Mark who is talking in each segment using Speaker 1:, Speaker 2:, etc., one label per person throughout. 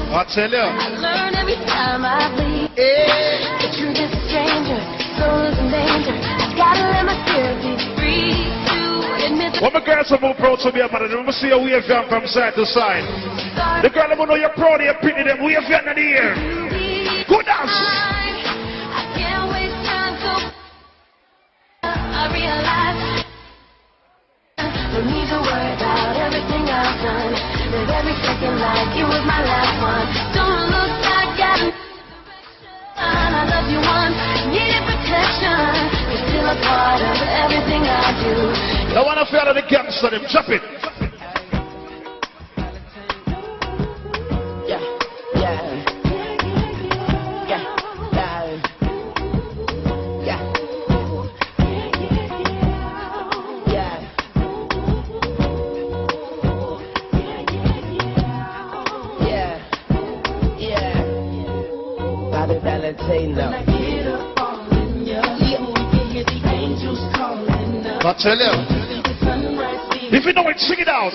Speaker 1: I tell you.
Speaker 2: I learn every time I bleed. The truth is a stranger, soul is in danger. I gotta let my spirit be free to admit that.
Speaker 1: What my girls are more proud to be about it. Let me see a wave down from side to side. The girl them know you're proud of your pity them. Wave down in the air. Good dance.
Speaker 2: I can't waste time, so I realize don't need to worry about everything I've done. Live every second like it was my last one. Don't look like I love you once, needed protection. You're still a part of everything I do.
Speaker 1: I want to feel the gangster them. Drop it. I tell you. If you know it, sing it out.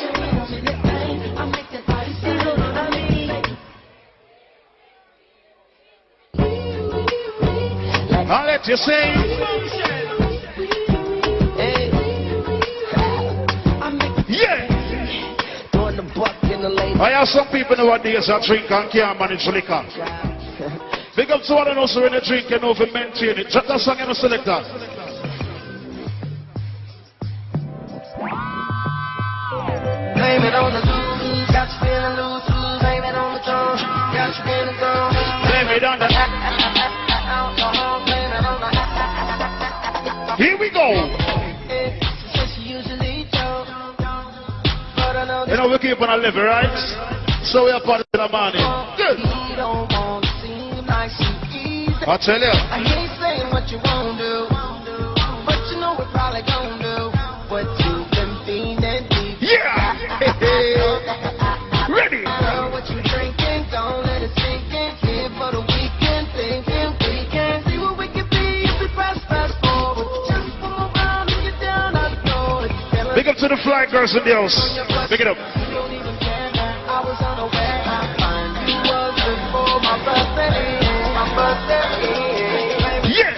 Speaker 1: I'll let you sing. Yeah. I have some people nowadays that drink and can't manage liquor. Big up to all of us when they drink and over maintain it. Drop that song in the selector.
Speaker 3: Blame it on the loose, got you feeling loose, blame it on the tone, got you feeling gone.
Speaker 1: Blame it on the
Speaker 3: alcohol, blame it on the.
Speaker 1: Here we go. You know we keep on a level, right? So we are part of the money. Good. I tell you.
Speaker 3: I ain't saying what you won't do, but you know we probably gon' do what you've been feeling deep.
Speaker 1: Yeah. Ready.
Speaker 3: What you drinking? Don't let it sink in. Here for the weekend, thinking we can see what we can be if we press fast forward. Just come around and get down. I know it's
Speaker 1: big up to the fly girls and girls. Big it up.
Speaker 3: You don't even care that I was unaware. I find you was before my birthday.
Speaker 1: Yeah.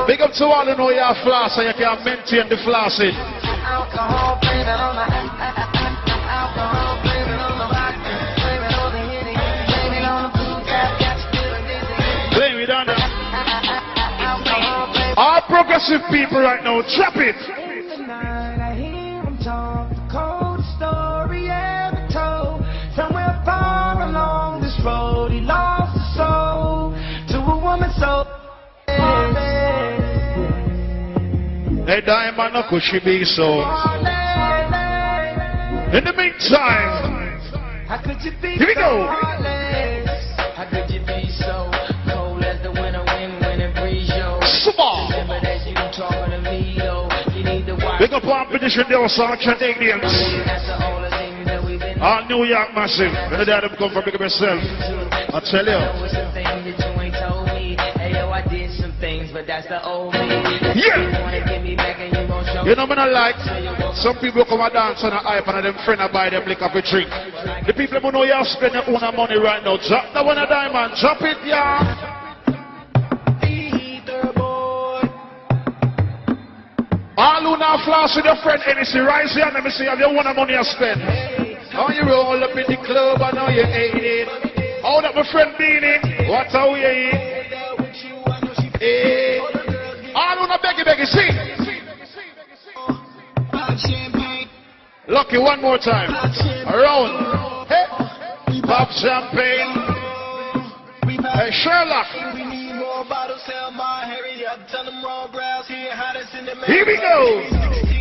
Speaker 1: Big up to all who know you're floss and you can maintain the flossing.
Speaker 3: Alcohol, blame it on the alcohol, blame it on the vodka, blame it on the Henny, blame it on the blue cap, got you feeling dizzy.
Speaker 1: Blame it on the all progressive people right now, drop it.
Speaker 3: Tonight I hear them talk, the cold story ever told. Somewhere far along this road, he lost his soul to a woman so.
Speaker 1: Hey, Diamond, how could she be so? In the meantime,
Speaker 3: how could you be
Speaker 1: here we go.
Speaker 3: How could you be so cold as the winter wind when it breeze yo?
Speaker 1: Small.
Speaker 3: Remember that you talking to me though. You need to watch.
Speaker 1: Big up on petition, there was some Canadians.
Speaker 3: That's the only thing that we've been.
Speaker 1: All New York massive. When the dad come from big up yourself. I tell you.
Speaker 3: Some things that you ain't told me. Hey yo, I did some things, but that's the old me.
Speaker 1: Yeah.
Speaker 3: You wanna get me back and you gon' show
Speaker 1: You know me not like some people come and dance on a hype and them friend and buy them liquor for drink. The people who know you spend your own money right now, drop that one a diamond, drop it, yeah. All who now floss with your friend NC, rise here and let me see if you want money to spend. How you roll up in the club, I know you hate it. How that my friend Beanie, what how you eat? Hey. All who now beggy, sing. Lucky one more time. Around. Hey. Pop champagne. Hey, Sherlock. Here we go.